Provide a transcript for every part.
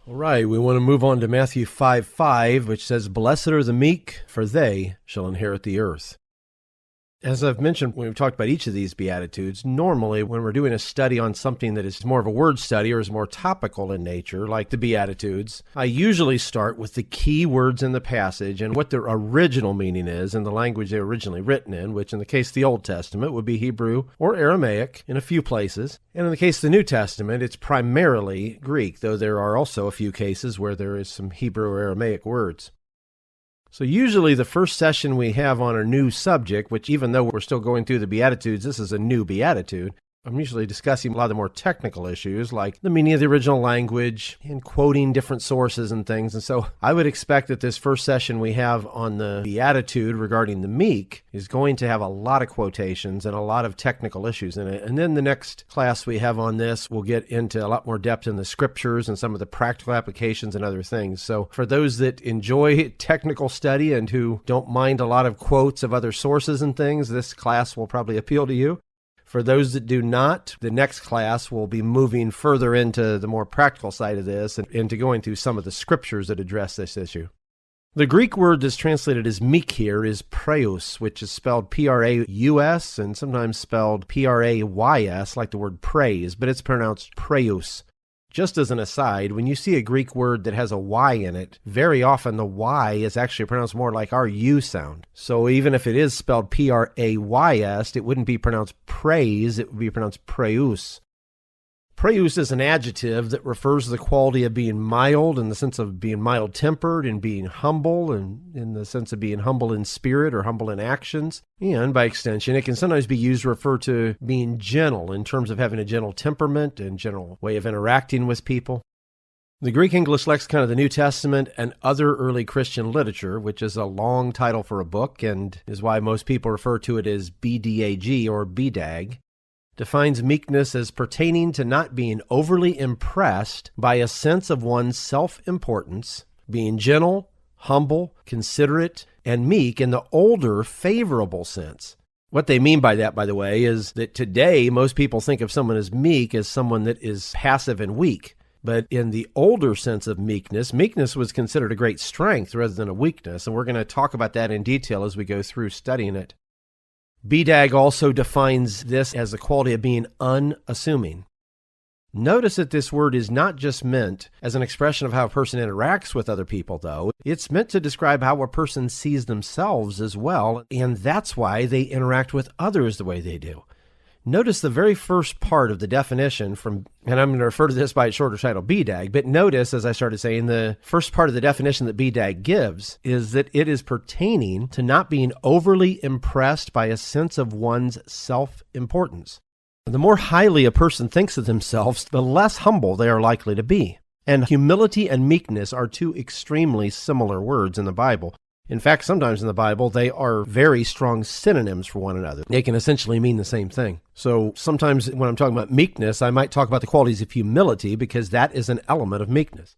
All right, we want to move on to Matthew 5:5, which says, "Blessed are the meek, for they shall inherit the earth." As I've mentioned when we've talked about each of these Beatitudes, normally when we're doing a study on something that is more of a word study or is more topical in nature, like the Beatitudes, I usually start with the key words in the passage and what their original meaning is in the language they were originally written in, which in the case of the Old Testament would be Hebrew or Aramaic in a few places. And in the case of the New Testament, it's primarily Greek, though there are also a few cases where there is some Hebrew or Aramaic words. So usually the first session we have on a new subject, which even though we're still going through the Beatitudes, this is a new Beatitude, I'm usually discussing a lot of the more technical issues like the meaning of the original language and quoting different sources and things. And so I would expect that this first session we have on the Beatitude regarding the meek is going to have a lot of quotations and a lot of technical issues in it. And then the next class we have on this will get into a lot more depth in the scriptures and some of the practical applications and other things. So for those that enjoy technical study and who don't mind a lot of quotes of other sources and things, this class will probably appeal to you. For those that do not, the next class will be moving further into the more practical side of this and into going through some of the scriptures that address this issue. The Greek word that's translated as meek here is praus, which is spelled P-R-A-U-S and sometimes spelled P-R-A-Y-S, like the word praise, but it's pronounced praus. Just as an aside, when you see a Greek word that has a Y in it, very often the Y is actually pronounced more like our U sound. So even if it is spelled P-R-A-Y-S, it wouldn't be pronounced praise, it would be pronounced praus. Praus is an adjective that refers to the quality of being mild in the sense of being mild-tempered and being humble and in the sense of being humble in spirit or humble in actions. And by extension, it can sometimes be used to refer to being gentle in terms of having a gentle temperament and general way of interacting with people. The Greek English Lexicon of the New Testament and Other Early Christian Literature, which is a long title for a book and is why most people refer to it as BDAG or BDAG, defines meekness as pertaining to not being overly impressed by a sense of one's self-importance, being gentle, humble, considerate, and meek in the older, favorable sense. What they mean by that, by the way, is that today most people think of someone as meek as someone that is passive and weak. But in the older sense of meekness, meekness was considered a great strength rather than a weakness, and we're going to talk about that in detail as we go through studying it. BDAG also defines this as the quality of being unassuming. Notice that this word is not just meant as an expression of how a person interacts with other people, though. It's meant to describe how a person sees themselves as well, and that's why they interact with others the way they do. Notice the very first part of the definition and I'm going to refer to this by its shorter title, BDAG, but notice, as I started saying, the first part of the definition that BDAG gives is that it is pertaining to not being overly impressed by a sense of one's self-importance. The more highly a person thinks of themselves, the less humble they are likely to be. And humility and meekness are two extremely similar words in the Bible. In fact, sometimes in the Bible, they are very strong synonyms for one another. They can essentially mean the same thing. So sometimes when I'm talking about meekness, I might talk about the qualities of humility because that is an element of meekness.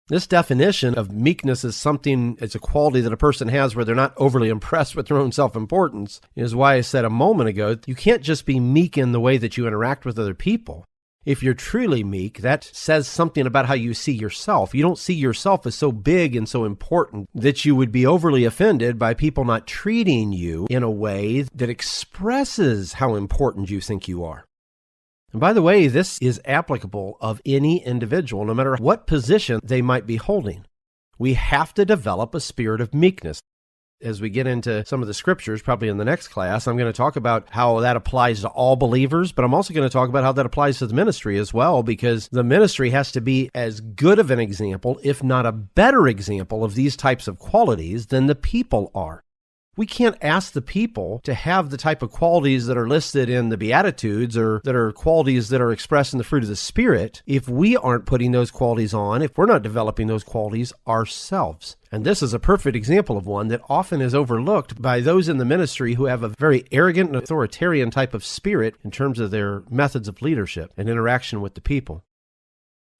This definition of meekness as something, it's a quality that a person has where they're not overly impressed with their own self-importance, is why I said a moment ago, you can't just be meek in the way that you interact with other people. If you're truly meek, that says something about how you see yourself. You don't see yourself as so big and so important that you would be overly offended by people not treating you in a way that expresses how important you think you are. And by the way, this is applicable of any individual, no matter what position they might be holding. We have to develop a spirit of meekness. As we get into some of the scriptures, probably in the next class, I'm going to talk about how that applies to all believers, but I'm also going to talk about how that applies to the ministry as well, because the ministry has to be as good of an example, if not a better example of these types of qualities than the people are. We can't ask the people to have the type of qualities that are listed in the Beatitudes or that are qualities that are expressed in the fruit of the Spirit if we aren't putting those qualities on, if we're not developing those qualities ourselves. And this is a perfect example of one that often is overlooked by those in the ministry who have a very arrogant and authoritarian type of spirit in terms of their methods of leadership and interaction with the people.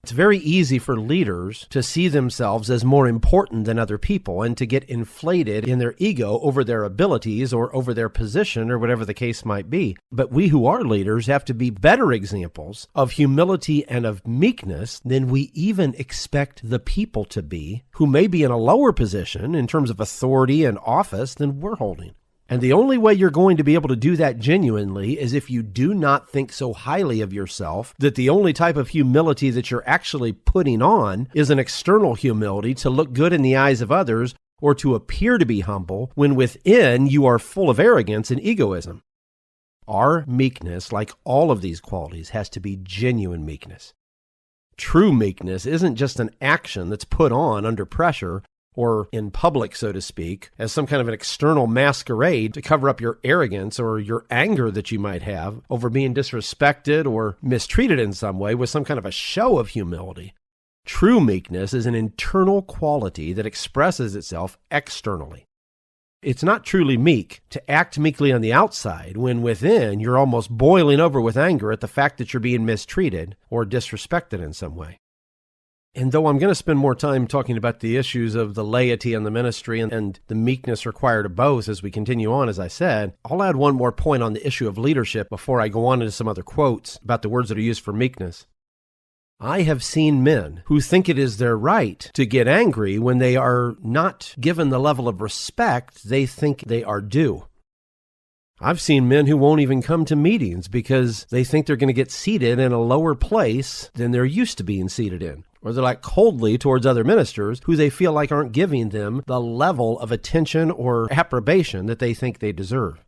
It's very easy for leaders to see themselves as more important than other people and to get inflated in their ego over their abilities or over their position or whatever the case might be. But we who are leaders have to be better examples of humility and of meekness than we even expect the people to be, who may be in a lower position in terms of authority and office than we're holding. And the only way you're going to be able to do that genuinely is if you do not think so highly of yourself that the only type of humility that you're actually putting on is an external humility to look good in the eyes of others or to appear to be humble when within you are full of arrogance and egoism. Our meekness, like all of these qualities, has to be genuine meekness. True meekness isn't just an action that's put on under pressure or in public, so to speak, as some kind of an external masquerade to cover up your arrogance or your anger that you might have over being disrespected or mistreated in some way with some kind of a show of humility. True meekness is an internal quality that expresses itself externally. It's not truly meek to act meekly on the outside when within you're almost boiling over with anger at the fact that you're being mistreated or disrespected in some way. And though I'm going to spend more time talking about the issues of the laity and the ministry and the meekness required of both as we continue on, as I said, I'll add one more point on the issue of leadership before I go on into some other quotes about the words that are used for meekness. I have seen men who think it is their right to get angry when they are not given the level of respect they think they are due. I've seen men who won't even come to meetings because they think they're going to get seated in a lower place than they're used to being seated in. Or they're like coldly towards other ministers who they feel like aren't giving them the level of attention or approbation that they think they deserve.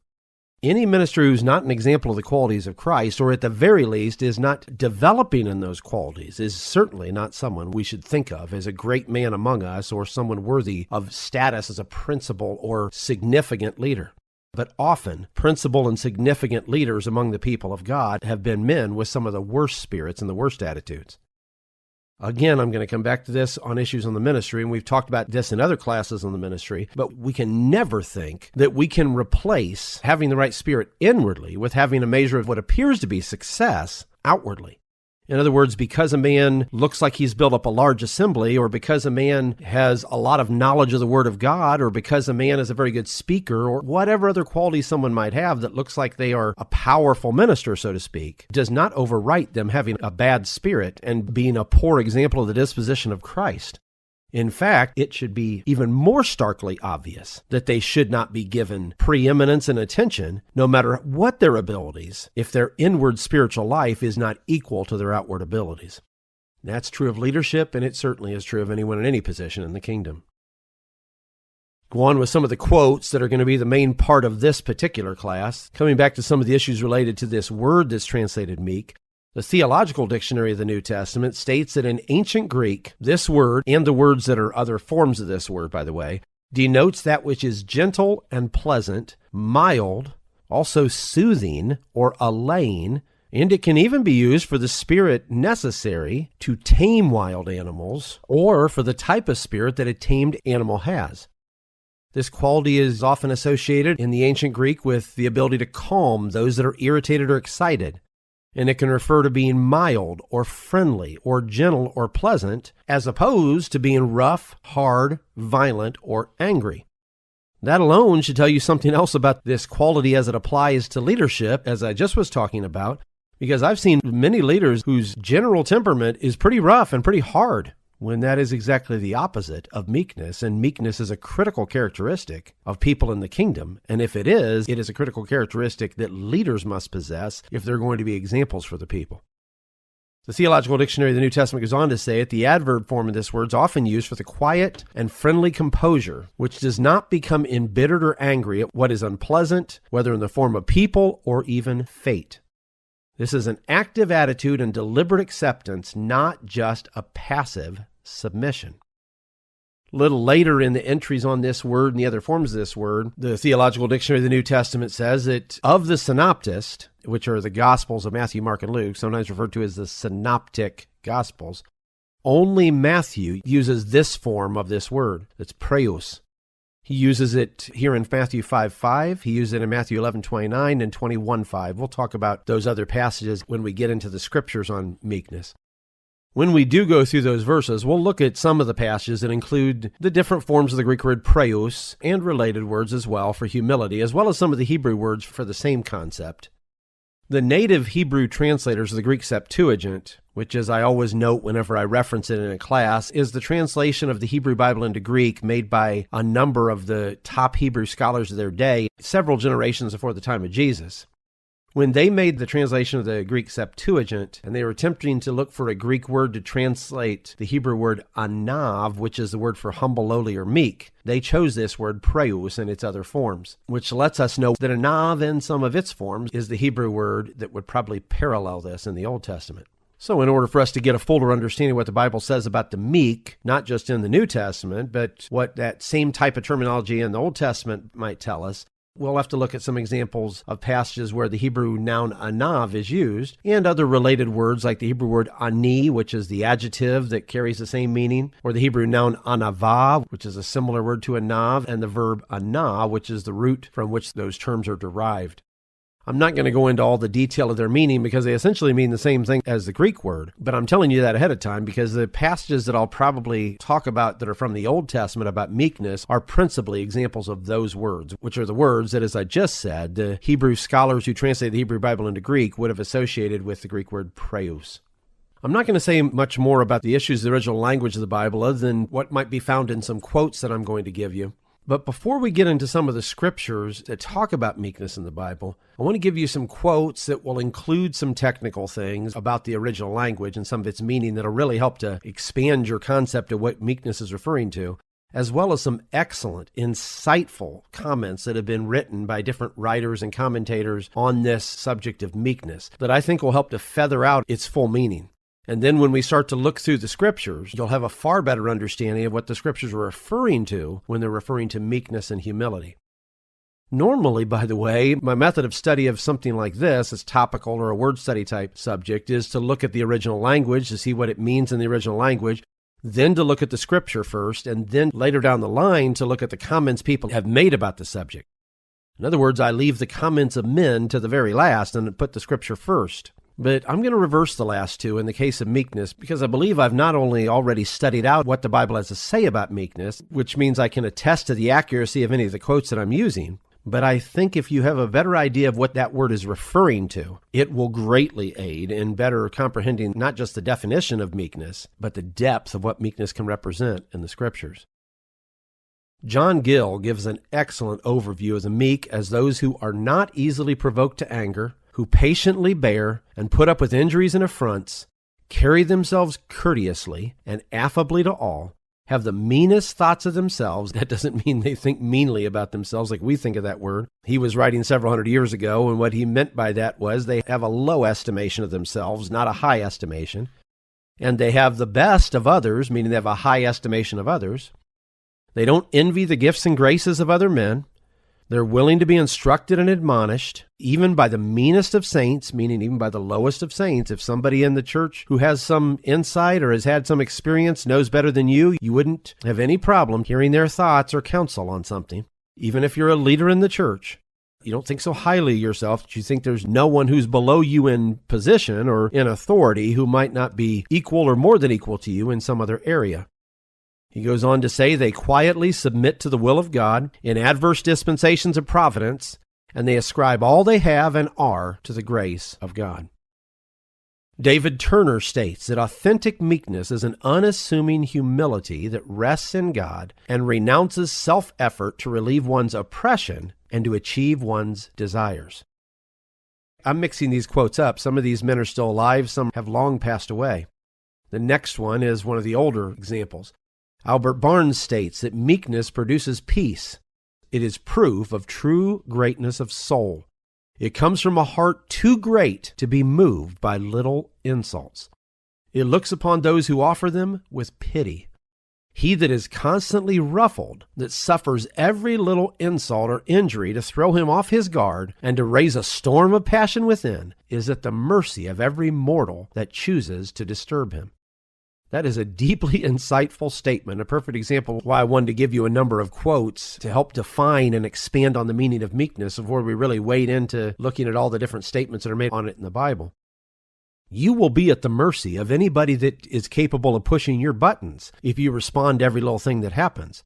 Any minister who's not an example of the qualities of Christ, or at the very least is not developing in those qualities, is certainly not someone we should think of as a great man among us or someone worthy of status as a principal or significant leader. But often, principal and significant leaders among the people of God have been men with some of the worst spirits and the worst attitudes. Again, I'm going to come back to this on issues on the ministry, and we've talked about this in other classes on the ministry, but we can never think that we can replace having the right spirit inwardly with having a measure of what appears to be success outwardly. In other words, because a man looks like he's built up a large assembly, or because a man has a lot of knowledge of the Word of God, or because a man is a very good speaker, or whatever other qualities someone might have that looks like they are a powerful minister, so to speak, does not overwrite them having a bad spirit and being a poor example of the disposition of Christ. In fact, it should be even more starkly obvious that they should not be given preeminence and attention, no matter what their abilities, if their inward spiritual life is not equal to their outward abilities. That's true of leadership, and it certainly is true of anyone in any position in the kingdom. Go on with some of the quotes that are going to be the main part of this particular class, coming back to some of the issues related to this word that's translated meek. The Theological Dictionary of the New Testament states that in ancient Greek, this word, and the words that are other forms of this word, by the way, denotes that which is gentle and pleasant, mild, also soothing or allaying, and it can even be used for the spirit necessary to tame wild animals or for the type of spirit that a tamed animal has. This quality is often associated in the ancient Greek with the ability to calm those that are irritated or excited. And it can refer to being mild or friendly or gentle or pleasant, as opposed to being rough, hard, violent, or angry. That alone should tell you something else about this quality as it applies to leadership, as I just was talking about, because I've seen many leaders whose general temperament is pretty rough and pretty hard, when that is exactly the opposite of meekness, and meekness is a critical characteristic of people in the kingdom, and if it is a critical characteristic that leaders must possess if they're going to be examples for the people. The Theological Dictionary of the New Testament goes on to say it, the adverb form of this word is often used for the quiet and friendly composure, which does not become embittered or angry at what is unpleasant, whether in the form of people or even fate. This is an active attitude and deliberate acceptance, not just a passive submission. A little later in the entries on this word and the other forms of this word, the Theological Dictionary of the New Testament says that of the synoptists, which are the Gospels of Matthew, Mark, and Luke, sometimes referred to as the synoptic Gospels, only Matthew uses this form of this word. It's preus. He uses it here in Matthew 5:5. He uses it in Matthew 11:29 and 21:5. We'll talk about those other passages when we get into the scriptures on meekness. When we do go through those verses, we'll look at some of the passages that include the different forms of the Greek word praeus and related words as well for humility, as well as some of the Hebrew words for the same concept. The native Hebrew translators of the Greek Septuagint, which, as I always note whenever I reference it in a class, is the translation of the Hebrew Bible into Greek made by a number of the top Hebrew scholars of their day, several generations before the time of Jesus. When they made the translation of the Greek Septuagint, and they were attempting to look for a Greek word to translate the Hebrew word anav, which is the word for humble, lowly, or meek, they chose this word praeus in its other forms, which lets us know that anav in some of its forms is the Hebrew word that would probably parallel this in the Old Testament. So in order for us to get a fuller understanding of what the Bible says about the meek, not just in the New Testament, but what that same type of terminology in the Old Testament might tell us, we'll have to look at some examples of passages where the Hebrew noun anav is used, and other related words like the Hebrew word ani, which is the adjective that carries the same meaning, or the Hebrew noun anavah, which is a similar word to anav, and the verb ana, which is the root from which those terms are derived. I'm not going to go into all the detail of their meaning because they essentially mean the same thing as the Greek word, but I'm telling you that ahead of time because the passages that I'll probably talk about that are from the Old Testament about meekness are principally examples of those words, which are the words that, as I just said, the Hebrew scholars who translate the Hebrew Bible into Greek would have associated with the Greek word praeus. I'm not going to say much more about the issues of the original language of the Bible other than what might be found in some quotes that I'm going to give you. But before we get into some of the scriptures that talk about meekness in the Bible, I want to give you some quotes that will include some technical things about the original language and some of its meaning that will really help to expand your concept of what meekness is referring to, as well as some excellent, insightful comments that have been written by different writers and commentators on this subject of meekness that I think will help to feather out its full meaning. And then when we start to look through the scriptures, you'll have a far better understanding of what the scriptures are referring to when they're referring to meekness and humility. Normally, by the way, my method of study of something like this, as topical or a word study type subject, is to look at the original language to see what it means in the original language, then to look at the scripture first, and then later down the line to look at the comments people have made about the subject. In other words, I leave the comments of men to the very last and put the scripture first. But I'm going to reverse the last two in the case of meekness because I believe I've not only already studied out what the Bible has to say about meekness, which means I can attest to the accuracy of any of the quotes that I'm using, but I think if you have a better idea of what that word is referring to, it will greatly aid in better comprehending not just the definition of meekness, but the depth of what meekness can represent in the scriptures. John Gill gives an excellent overview of the meek as those who are not easily provoked to anger, who patiently bear and put up with injuries and affronts, carry themselves courteously and affably to all, have the meanest thoughts of themselves. That doesn't mean they think meanly about themselves like we think of that word. He was writing several hundred years ago, and what he meant by that was they have a low estimation of themselves, not a high estimation. And they have the best of others, meaning they have a high estimation of others. They don't envy the gifts and graces of other men. They're willing to be instructed and admonished, even by the meanest of saints, meaning even by the lowest of saints. If somebody in the church who has some insight or has had some experience knows better than you wouldn't have any problem hearing their thoughts or counsel on something. Even if you're a leader in the church, you don't think so highly of yourself that you think there's no one who's below you in position or in authority who might not be equal or more than equal to you in some other area. He goes on to say they quietly submit to the will of God in adverse dispensations of providence, and they ascribe all they have and are to the grace of God. David Turner states that authentic meekness is an unassuming humility that rests in God and renounces self-effort to relieve one's oppression and to achieve one's desires. I'm mixing these quotes up. Some of these men are still alive, some have long passed away. The next one is one of the older examples. Albert Barnes states that meekness produces peace. It is proof of true greatness of soul. It comes from a heart too great to be moved by little insults. It looks upon those who offer them with pity. He that is constantly ruffled, that suffers every little insult or injury to throw him off his guard and to raise a storm of passion within, is at the mercy of every mortal that chooses to disturb him. That is a deeply insightful statement, a perfect example of why I wanted to give you a number of quotes to help define and expand on the meaning of meekness before we really wade into looking at all the different statements that are made on it in the Bible. You will be at the mercy of anybody that is capable of pushing your buttons if you respond to every little thing that happens.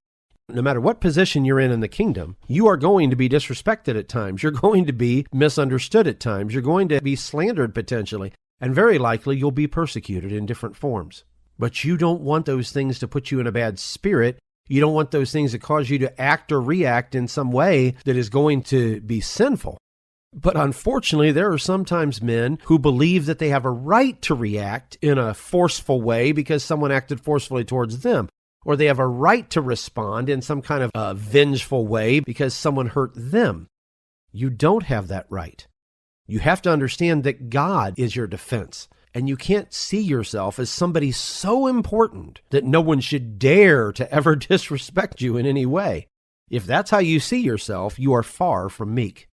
No matter what position you're in the kingdom, you are going to be disrespected at times. You're going to be misunderstood at times. You're going to be slandered potentially. And very likely you'll be persecuted in different forms. But you don't want those things to put you in a bad spirit. You don't want those things to cause you to act or react in some way that is going to be sinful. But unfortunately, there are sometimes men who believe that they have a right to react in a forceful way because someone acted forcefully towards them. Or they have a right to respond in some kind of vengeful way because someone hurt them. You don't have that right. You have to understand that God is your defense, and you can't see yourself as somebody so important that no one should dare to ever disrespect you in any way. If that's how you see yourself, you are far from meek.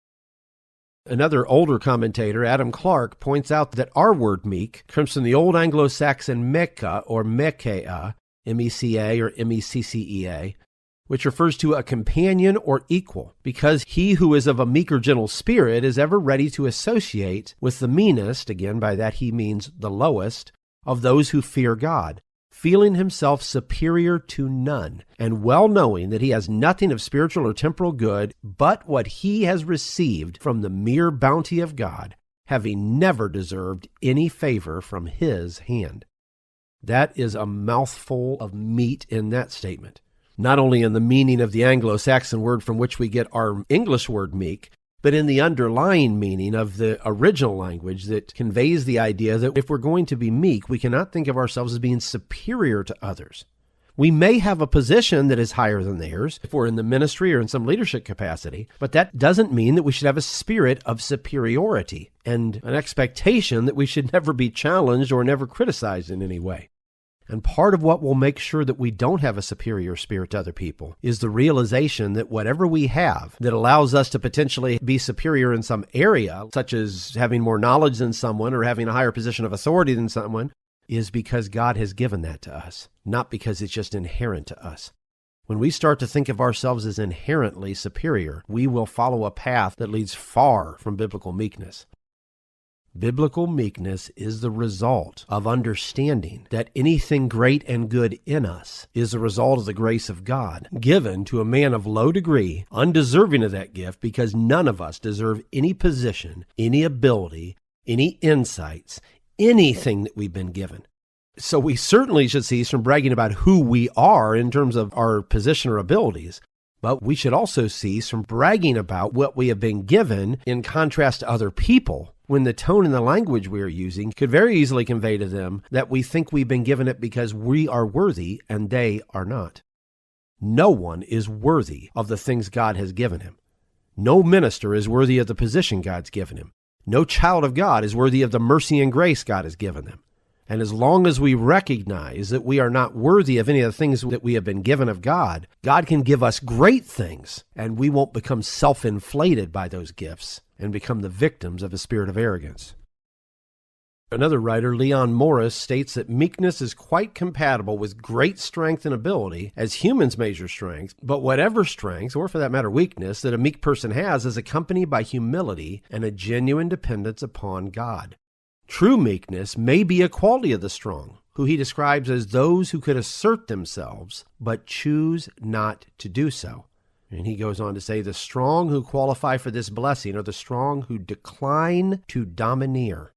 Another older commentator, Adam Clarke, points out that our word meek comes from the Old Anglo-Saxon mecca or mekea, M-E-C-A or M-E-C-C-E-A, which refers to a companion or equal, because he who is of a meek or gentle spirit is ever ready to associate with the meanest, again by that he means the lowest, of those who fear God, feeling himself superior to none, and well knowing that he has nothing of spiritual or temporal good but what he has received from the mere bounty of God, having never deserved any favor from his hand. That is a mouthful of meat in that statement. Not only in the meaning of the Anglo-Saxon word from which we get our English word meek, but in the underlying meaning of the original language that conveys the idea that if we're going to be meek, we cannot think of ourselves as being superior to others. We may have a position that is higher than theirs if we're in the ministry or in some leadership capacity, but that doesn't mean that we should have a spirit of superiority and an expectation that we should never be challenged or never criticized in any way. And part of what will make sure that we don't have a superior spirit to other people is the realization that whatever we have that allows us to potentially be superior in some area, such as having more knowledge than someone or having a higher position of authority than someone, is because God has given that to us, not because it's just inherent to us. When we start to think of ourselves as inherently superior, we will follow a path that leads far from biblical meekness. Biblical meekness is the result of understanding that anything great and good in us is the result of the grace of God, given to a man of low degree, undeserving of that gift, because none of us deserve any position, any ability, any insights, anything that we've been given. So we certainly should cease from bragging about who we are in terms of our position or abilities, but we should also cease from bragging about what we have been given in contrast to other people, when the tone and the language we are using could very easily convey to them that we think we've been given it because we are worthy and they are not. No one is worthy of the things God has given him. No minister is worthy of the position God's given him. No child of God is worthy of the mercy and grace God has given them. And as long as we recognize that we are not worthy of any of the things that we have been given of God, God can give us great things, and we won't become self-inflated by those gifts and become the victims of a spirit of arrogance. Another writer, Leon Morris, states that meekness is quite compatible with great strength and ability as humans measure strength, but whatever strength, or for that matter weakness, that a meek person has is accompanied by humility and a genuine dependence upon God. True meekness may be a quality of the strong, who he describes as those who could assert themselves, but choose not to do so. And he goes on to say, the strong who qualify for this blessing are the strong who decline to domineer.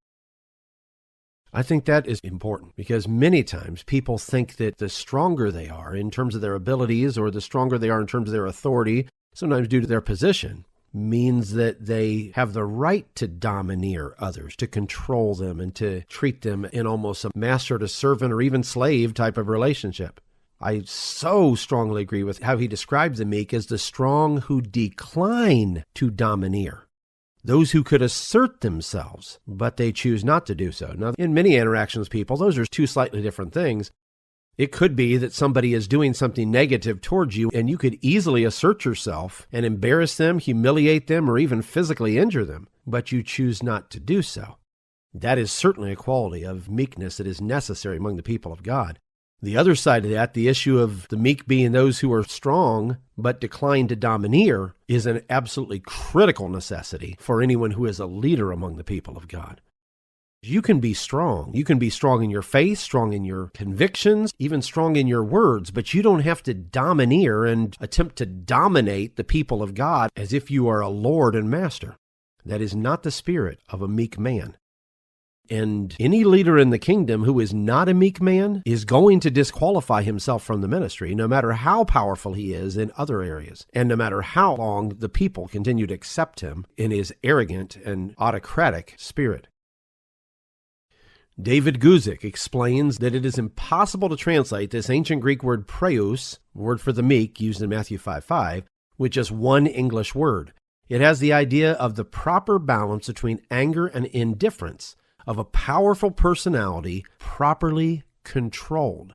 I think that is important because many times people think that the stronger they are in terms of their abilities or the stronger they are in terms of their authority, sometimes due to their position, means that they have the right to domineer others, to control them and to treat them in almost a master to servant or even slave type of relationship. I so strongly agree with how he describes the meek as the strong who decline to domineer. Those who could assert themselves, but they choose not to do so. Now, in many interactions with people, those are two slightly different things. It could be that somebody is doing something negative towards you, and you could easily assert yourself and embarrass them, humiliate them, or even physically injure them, but you choose not to do so. That is certainly a quality of meekness that is necessary among the people of God. The other side of that, the issue of the meek being those who are strong but decline to domineer, is an absolutely critical necessity for anyone who is a leader among the people of God. You can be strong. You can be strong in your faith, strong in your convictions, even strong in your words, but you don't have to domineer and attempt to dominate the people of God as if you are a Lord and master. That is not the spirit of a meek man. And any leader in the kingdom who is not a meek man is going to disqualify himself from the ministry, no matter how powerful he is in other areas, and no matter how long the people continue to accept him in his arrogant and autocratic spirit. David Guzik explains that it is impossible to translate this ancient Greek word praeus, word for the meek used in Matthew 5:5, with just one English word. It has the idea of the proper balance between anger and indifference, of a powerful personality properly controlled.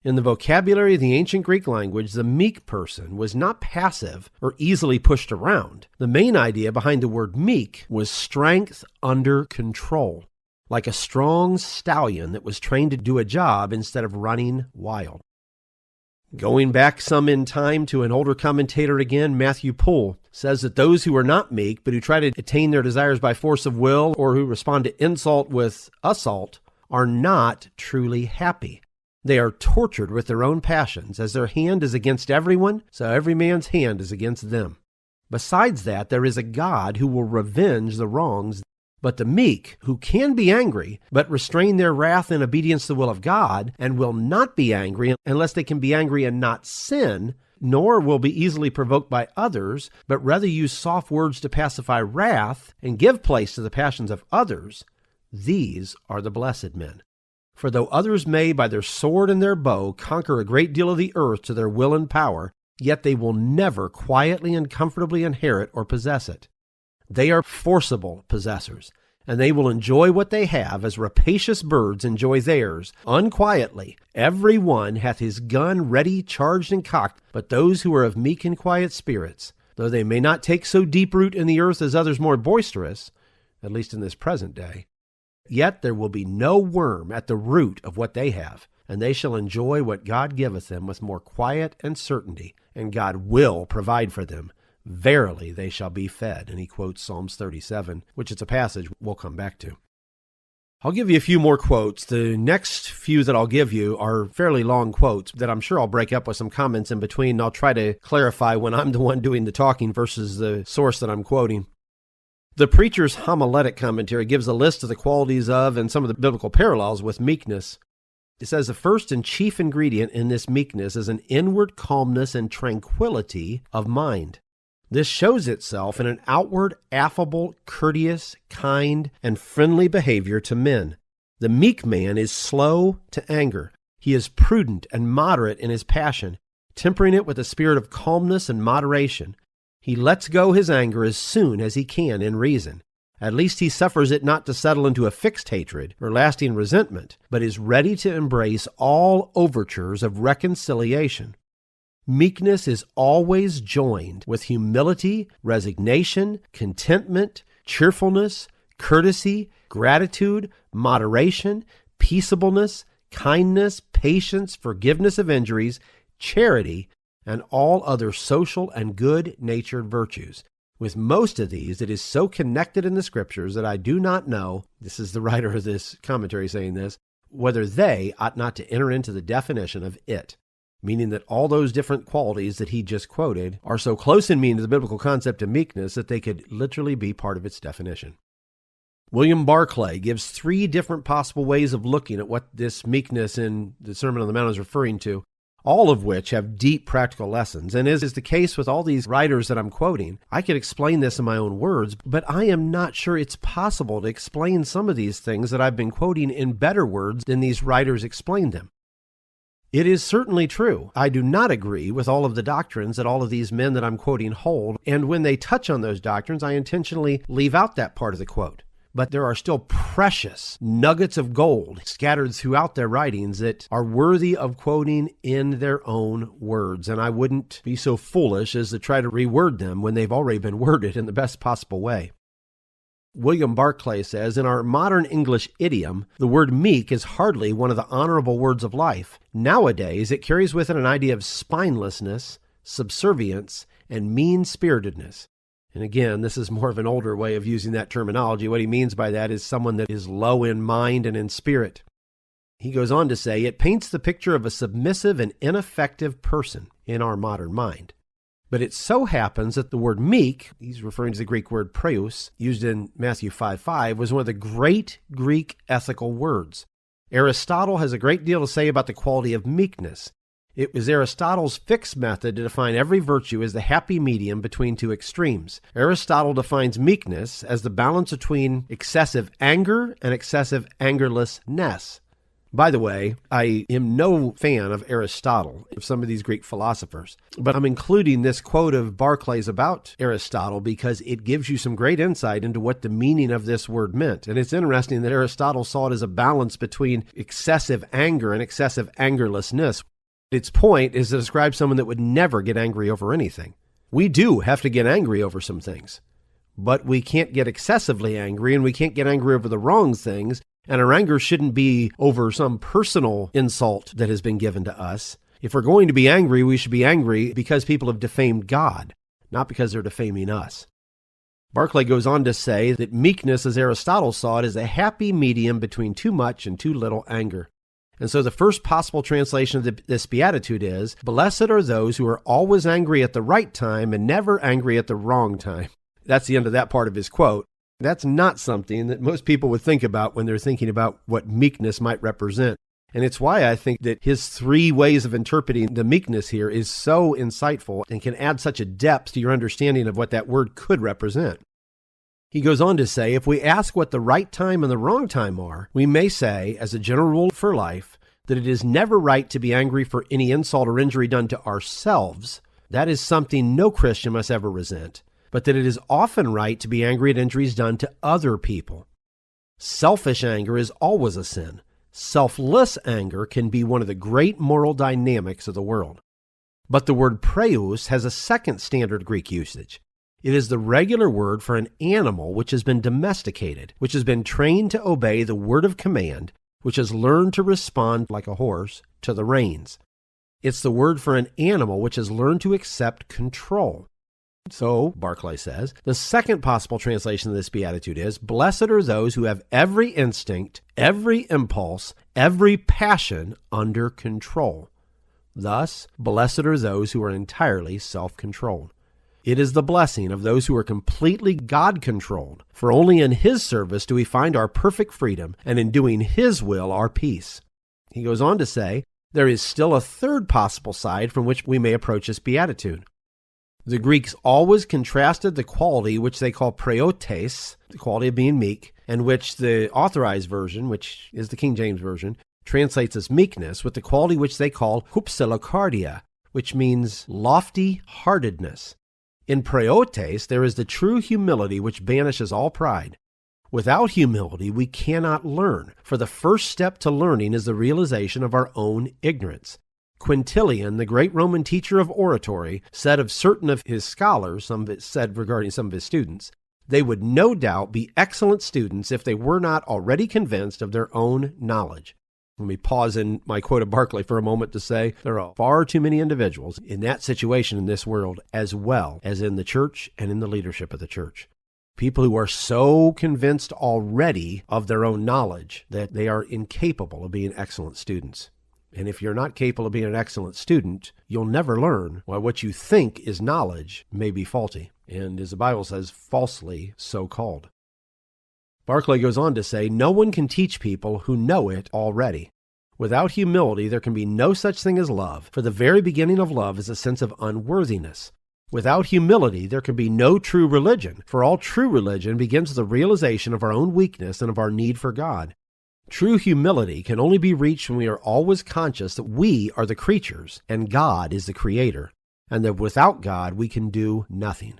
In the vocabulary of the ancient Greek language, the meek person was not passive or easily pushed around. The main idea behind the word meek was strength under control, like a strong stallion that was trained to do a job instead of running wild. Going back some in time to an older commentator again, Matthew Poole says that those who are not meek, but who try to attain their desires by force of will, or who respond to insult with assault, are not truly happy. They are tortured with their own passions, as their hand is against everyone, so every man's hand is against them. Besides that, there is a God who will revenge the wrongs. But the meek, who can be angry, but restrain their wrath in obedience to the will of God, and will not be angry unless they can be angry and not sin, nor will be easily provoked by others, but rather use soft words to pacify wrath and give place to the passions of others, these are the blessed men. For though others may by their sword and their bow conquer a great deal of the earth to their will and power, yet they will never quietly and comfortably inherit or possess it. They are forcible possessors, and they will enjoy what they have as rapacious birds enjoy theirs, unquietly. Every one hath his gun ready, charged, and cocked, but those who are of meek and quiet spirits, though they may not take so deep root in the earth as others more boisterous, at least in this present day, yet there will be no worm at the root of what they have, and they shall enjoy what God giveth them with more quiet and certainty, and God will provide for them. Verily they shall be fed. And he quotes Psalms 37, which is a passage we'll come back to. I'll give you a few more quotes. The next few that I'll give you are fairly long quotes that I'm sure I'll break up with some comments in between. I'll try to clarify when I'm the one doing the talking versus the source that I'm quoting. The Preacher's Homiletic Commentary gives a list of the qualities of and some of the biblical parallels with meekness. It says the first and chief ingredient in this meekness is an inward calmness and tranquility of mind. This shows itself in an outward, affable, courteous, kind, and friendly behavior to men. The meek man is slow to anger. He is prudent and moderate in his passion, tempering it with a spirit of calmness and moderation. He lets go his anger as soon as he can in reason. At least he suffers it not to settle into a fixed hatred or lasting resentment, but is ready to embrace all overtures of reconciliation. Meekness is always joined with humility, resignation, contentment, cheerfulness, courtesy, gratitude, moderation, peaceableness, kindness, patience, forgiveness of injuries, charity, and all other social and good-natured virtues. With most of these, it is so connected in the Scriptures that I do not know, this is the writer of this commentary saying this, whether they ought not to enter into the definition of it. Meaning that all those different qualities that he just quoted are so close in meaning to the biblical concept of meekness that they could literally be part of its definition. William Barclay gives 3 different possible ways of looking at what this meekness in the Sermon on the Mount is referring to, all of which have deep practical lessons. And as is the case with all these writers that I'm quoting, I could explain this in my own words, but I am not sure it's possible to explain some of these things that I've been quoting in better words than these writers explained them. It is certainly true. I do not agree with all of the doctrines that all of these men that I'm quoting hold, and when they touch on those doctrines, I intentionally leave out that part of the quote. But there are still precious nuggets of gold scattered throughout their writings that are worthy of quoting in their own words, and I wouldn't be so foolish as to try to reword them when they've already been worded in the best possible way. William Barclay says, in our modern English idiom, the word meek is hardly one of the honorable words of life. Nowadays, it carries with it an idea of spinelessness, subservience, and mean-spiritedness. And again, this is more of an older way of using that terminology. What he means by that is someone that is low in mind and in spirit. He goes on to say, it paints the picture of a submissive and ineffective person in our modern mind. But it so happens that the word meek, he's referring to the Greek word praeus, used in Matthew 5:5, was one of the great Greek ethical words. Aristotle has a great deal to say about the quality of meekness. It was Aristotle's fixed method to define every virtue as the happy medium between two extremes. Aristotle defines meekness as the balance between excessive anger and excessive angerlessness. By the way, I am no fan of Aristotle, of some of these Greek philosophers, but I'm including this quote of Barclay's about Aristotle because it gives you some great insight into what the meaning of this word meant. And it's interesting that Aristotle saw it as a balance between excessive anger and excessive angerlessness. Its point is to describe someone that would never get angry over anything. We do have to get angry over some things, but we can't get excessively angry, and we can't get angry over the wrong things. And our anger shouldn't be over some personal insult that has been given to us. If we're going to be angry, we should be angry because people have defamed God, not because they're defaming us. Barclay goes on to say that meekness, as Aristotle saw it, is a happy medium between too much and too little anger. And so the first possible translation of this beatitude is, blessed are those who are always angry at the right time and never angry at the wrong time. That's the end of that part of his quote. That's not something that most people would think about when they're thinking about what meekness might represent. And it's why I think that his three ways of interpreting the meekness here is so insightful and can add such a depth to your understanding of what that word could represent. He goes on to say, if we ask what the right time and the wrong time are, we may say, as a general rule for life, that it is never right to be angry for any insult or injury done to ourselves. That is something no Christian must ever resent. But that it is often right to be angry at injuries done to other people. Selfish anger is always a sin. Selfless anger can be one of the great moral dynamics of the world. But the word praeus has a second standard Greek usage. It is the regular word for an animal which has been domesticated, which has been trained to obey the word of command, which has learned to respond like a horse to the reins. It's the word for an animal which has learned to accept control. So, Barclay says, the second possible translation of this beatitude is, blessed are those who have every instinct, every impulse, every passion under control. Thus, blessed are those who are entirely self-controlled. It is the blessing of those who are completely God-controlled, for only in His service do we find our perfect freedom, and in doing His will our peace. He goes on to say, there is still a third possible side from which we may approach this beatitude. The Greeks always contrasted the quality which they call praeotes, the quality of being meek, and which the Authorized Version, which is the King James Version, translates as meekness, with the quality which they call hypsilocardia, which means lofty-heartedness. In praeotes, there is the true humility which banishes all pride. Without humility, we cannot learn, for the first step to learning is the realization of our own ignorance. Quintilian, the great Roman teacher of oratory, said of certain of his scholars, some of it said regarding some of his students, they would no doubt be excellent students if they were not already convinced of their own knowledge. Let me pause in my quote of Barclay for a moment to say there are far too many individuals in that situation in this world, as well as in the church and in the leadership of the church. People who are so convinced already of their own knowledge that they are incapable of being excellent students. And if you're not capable of being an excellent student, you'll never learn why what you think is knowledge may be faulty, and as the Bible says, falsely so called. Barclay goes on to say, no one can teach people who know it already. Without humility, there can be no such thing as love, for the very beginning of love is a sense of unworthiness. Without humility, there can be no true religion, for all true religion begins with the realization of our own weakness and of our need for God. True humility can only be reached when we are always conscious that we are the creatures and God is the creator, and that without God we can do nothing.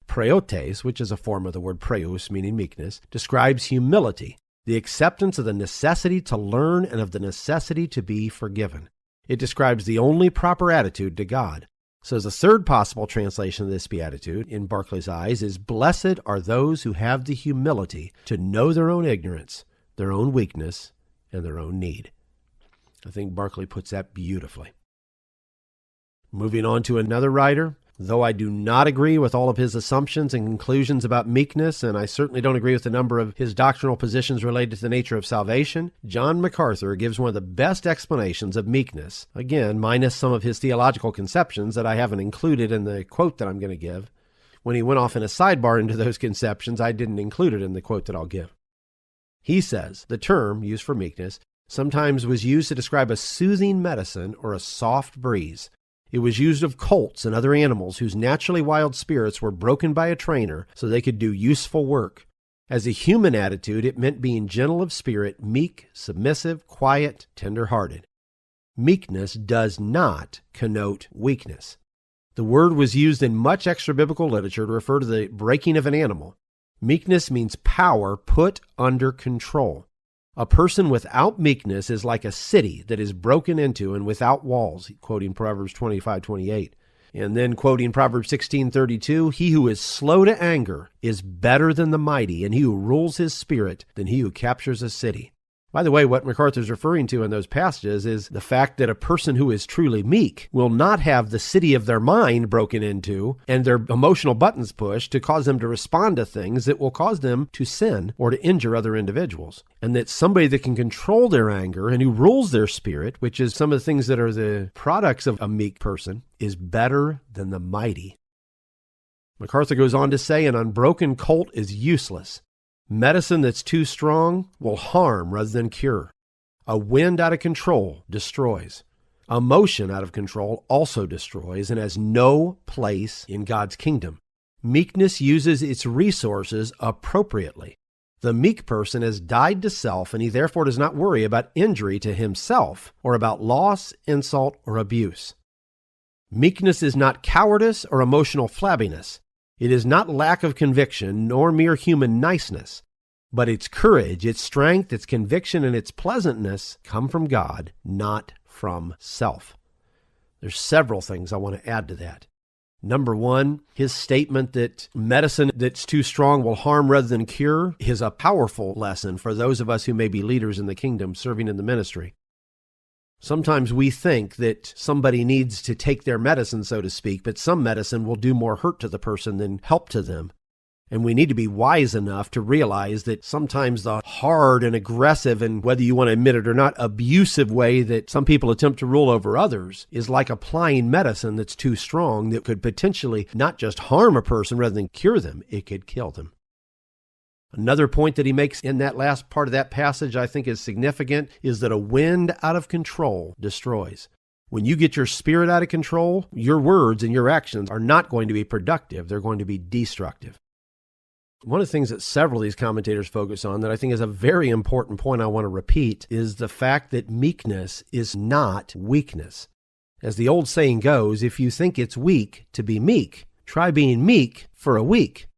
Praeotes, which is a form of the word praeus, meaning meekness, describes humility, the acceptance of the necessity to learn and of the necessity to be forgiven. It describes the only proper attitude to God. So the third possible translation of this beatitude, in Barclay's eyes, is blessed are those who have the humility to know their own ignorance, their own weakness, and their own need. I think Barclay puts that beautifully. Moving on to another writer, Though I do not agree with all of his assumptions and conclusions about meekness, and I certainly don't agree with a number of his doctrinal positions related to the nature of salvation, John MacArthur gives one of the best explanations of meekness, again, minus some of his theological conceptions that I haven't included in the quote that I'm going to give. When he went off in a sidebar into those conceptions, I didn't include it in the quote that I'll give. He says the term used for meekness sometimes was used to describe a soothing medicine or a soft breeze. It was used of colts and other animals whose naturally wild spirits were broken by a trainer so they could do useful work. As a human attitude, it meant being gentle of spirit, meek, submissive, quiet, tender-hearted. Meekness does not connote weakness. The word was used in much extra-biblical literature to refer to the breaking of an animal. Meekness means power put under control. A person without meekness is like a city that is broken into and without walls, quoting Proverbs 25:28. And then quoting Proverbs 16:32, he who is slow to anger is better than the mighty, and he who rules his spirit than he who captures a city. By the way, what MacArthur's referring to in those passages is the fact that a person who is truly meek will not have the city of their mind broken into and their emotional buttons pushed to cause them to respond to things that will cause them to sin or to injure other individuals. And that somebody that can control their anger and who rules their spirit, which is some of the things that are the products of a meek person, is better than the mighty. MacArthur goes on to say, an unbroken colt is useless. Medicine that's too strong will harm rather than cure. A wind out of control destroys. Emotion out of control also destroys and has no place in God's kingdom. Meekness uses its resources appropriately. The meek person has died to self, and he therefore does not worry about injury to himself or about loss, insult, or abuse. Meekness is not cowardice or emotional flabbiness. It is not lack of conviction nor mere human niceness, but its courage, its strength, its conviction, and its pleasantness come from God, not from self. There's several things I want to add to that. Number one, his statement that medicine that's too strong will harm rather than cure is a powerful lesson for those of us who may be leaders in the kingdom, serving in the ministry. Sometimes we think that somebody needs to take their medicine, so to speak, but some medicine will do more hurt to the person than help to them. And we need to be wise enough to realize that sometimes the hard and aggressive, and whether you want to admit it or not, abusive way that some people attempt to rule over others is like applying medicine that's too strong that could potentially not just harm a person rather than cure them, it could kill them. Another point that he makes in that last part of that passage I think is significant is that a wind out of control destroys. When you get your spirit out of control, your words and your actions are not going to be productive. They're going to be destructive. One of the things that several of these commentators focus on that I think is a very important point I want to repeat is the fact that meekness is not weakness. As the old saying goes, if you think it's weak to be meek, try being meek for a week.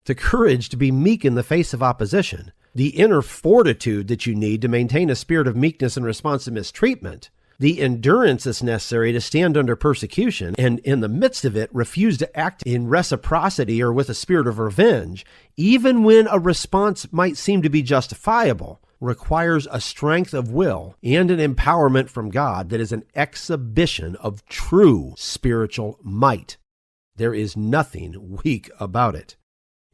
The courage to be meek in the face of opposition, the inner fortitude that you need to maintain a spirit of meekness in response to mistreatment, the endurance that's necessary to stand under persecution, and in the midst of it, refuse to act in reciprocity or with a spirit of revenge, even when a response might seem to be justifiable, requires a strength of will and an empowerment from God that is an exhibition of true spiritual might. There is nothing weak about it.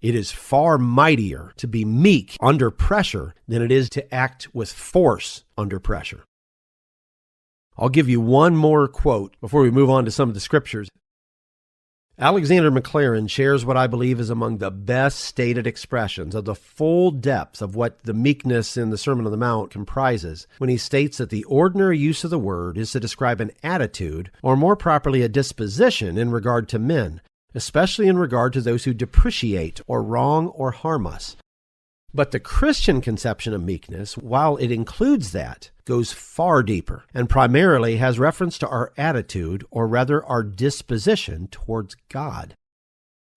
It is far mightier to be meek under pressure than it is to act with force under pressure. I'll give you one more quote before we move on to some of the scriptures. Alexander McLaren shares what I believe is among the best stated expressions of the full depth of what the meekness in the Sermon on the Mount comprises when he states that the ordinary use of the word is to describe an attitude, or more properly a disposition in regard to men, especially in regard to those who depreciate or wrong or harm us. But the Christian conception of meekness, while it includes that, goes far deeper and primarily has reference to our attitude, or rather our disposition towards God.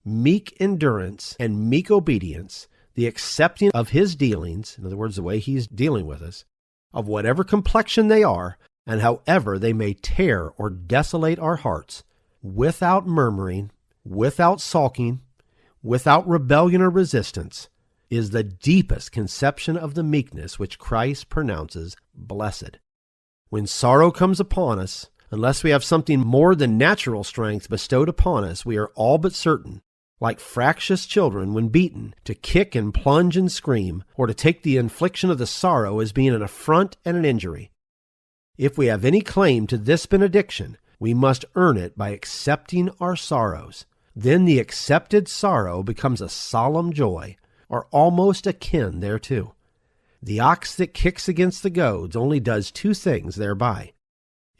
Meek endurance and meek obedience, the accepting of His dealings, in other words, the way He's dealing with us, of whatever complexion they are, and however they may tear or desolate our hearts, without murmuring, without sulking, without rebellion or resistance, is the deepest conception of the meekness which Christ pronounces blessed. When sorrow comes upon us, Unless we have something more than natural strength bestowed upon us, we are all but certain, like fractious children when beaten, to kick and plunge and scream, or to take the infliction of the sorrow as being an affront and an injury. If we have any claim to this benediction, we must earn it by accepting our sorrows. Then the accepted sorrow becomes a solemn joy, or almost akin thereto. The ox that kicks against the goads only does two things thereby.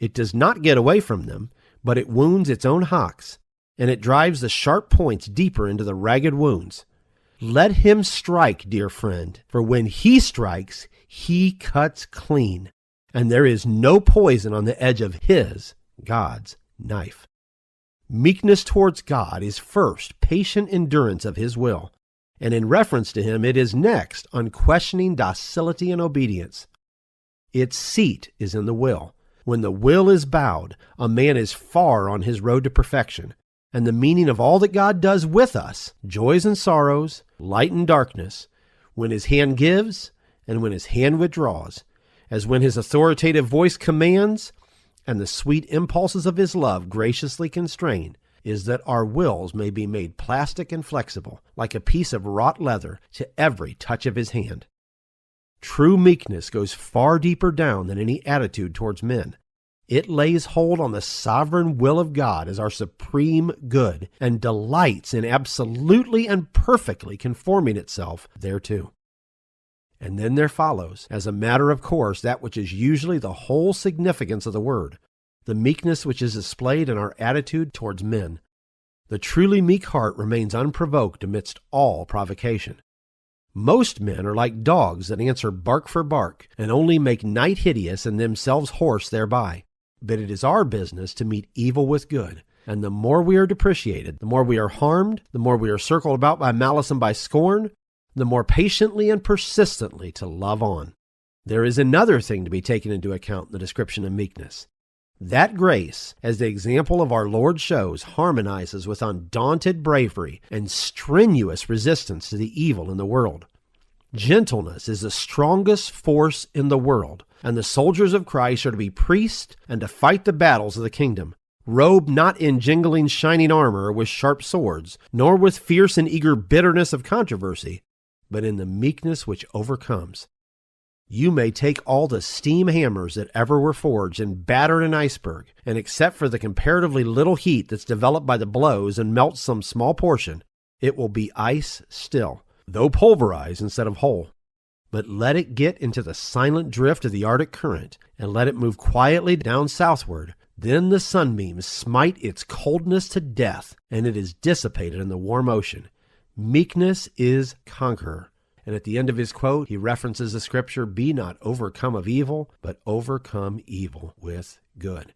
It does not get away from them, but it wounds its own hocks, and it drives the sharp points deeper into the ragged wounds. Let him strike, dear friend, for when he strikes, he cuts clean, and there is no poison on the edge of his, God's, knife. Meekness towards God is first patient endurance of his will, and in reference to him it is next unquestioning docility and obedience. Its seat is in the will. When the will is bowed, a man is far on his road to perfection, and the meaning of all that God does with us, joys and sorrows, light and darkness, when his hand gives and when his hand withdraws, as when his authoritative voice commands and the sweet impulses of his love graciously constrain, is that our wills may be made plastic and flexible, like a piece of wrought leather, to every touch of his hand. True meekness goes far deeper down than any attitude towards men. It lays hold on the sovereign will of God as our supreme good and delights in absolutely and perfectly conforming itself thereto. And then there follows, as a matter of course, that which is usually the whole significance of the word, the meekness which is displayed in our attitude towards men. The truly meek heart remains unprovoked amidst all provocation. Most men are like dogs that answer bark for bark, and only make night hideous and themselves hoarse thereby. But it is our business to meet evil with good, and the more we are depreciated, the more we are harmed, the more we are circled about by malice and by scorn, the more patiently and persistently to love on. There is another thing to be taken into account in the description of meekness. That grace, as the example of our Lord shows, harmonizes with undaunted bravery and strenuous resistance to the evil in the world. Gentleness is the strongest force in the world, and the soldiers of Christ are to be priests and to fight the battles of the kingdom, robed not in jingling shining armor with sharp swords, nor with fierce and eager bitterness of controversy, but in the meekness which overcomes. You may take all the steam hammers that ever were forged and batter an iceberg, and except for the comparatively little heat that's developed by the blows and melts some small portion, it will be ice still, though pulverized instead of whole. But let it get into the silent drift of the Arctic current, and let it move quietly down southward. Then the sunbeams smite its coldness to death, and it is dissipated in the warm ocean. Meekness is conqueror. And at the end of his quote, he references the scripture, "Be not overcome of evil, but overcome evil with good."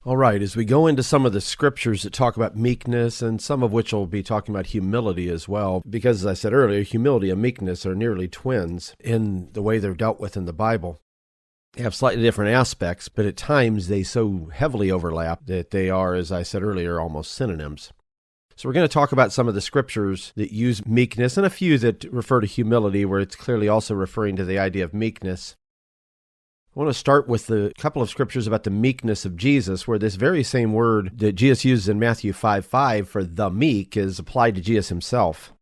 All right, as we go into some of the scriptures that talk about meekness, and some of which will be talking about humility as well, because as I said earlier, humility and meekness are nearly twins in the way they're dealt with in the Bible. They have slightly different aspects, but at times they so heavily overlap that they are, as I said earlier, almost synonyms. So we're going to talk about some of the scriptures that use meekness and a few that refer to humility, where it's clearly also referring to the idea of meekness. I want to start with a couple of scriptures about the meekness of Jesus, where this very same word that Jesus uses in Matthew 5:5 for the meek is applied to Jesus himself.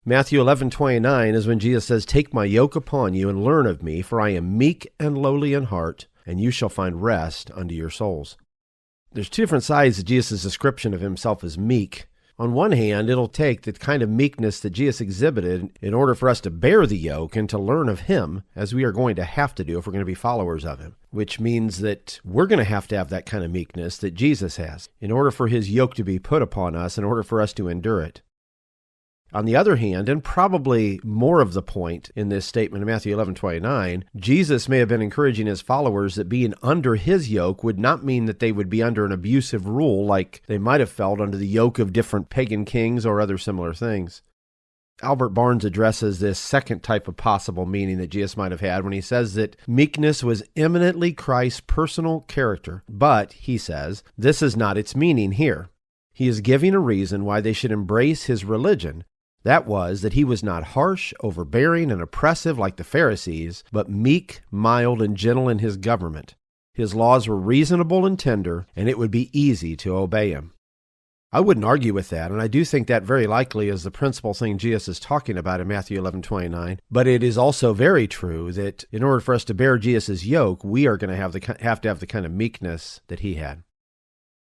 Matthew 11:29 is when Jesus says, "Take my yoke upon you and learn of me, for I am meek and lowly in heart, and you shall find rest unto your souls." There's two different sides to Jesus' description of himself as meek. On one hand, it'll take the kind of meekness that Jesus exhibited in order for us to bear the yoke and to learn of him, as we are going to have to do if we're going to be followers of him, which means that we're going to have that kind of meekness that Jesus has in order for his yoke to be put upon us, in order for us to endure it. On the other hand, and probably more of the point in this statement in Matthew 11:29, Jesus may have been encouraging his followers that being under his yoke would not mean that they would be under an abusive rule like they might have felt under the yoke of different pagan kings or other similar things. Albert Barnes addresses this second type of possible meaning that Jesus might have had when he says that meekness was eminently Christ's personal character, but, he says, this is not its meaning here. He is giving a reason why they should embrace his religion. That was that he was not harsh, overbearing, and oppressive like the Pharisees, but meek, mild, and gentle in his government. His laws were reasonable and tender, and it would be easy to obey him. I wouldn't argue with that, and I do think that very likely is the principal thing Jesus is talking about in Matthew 11:29. But it is also very true that in order for us to bear Jesus' yoke, we are going to have to have the kind of meekness that he had.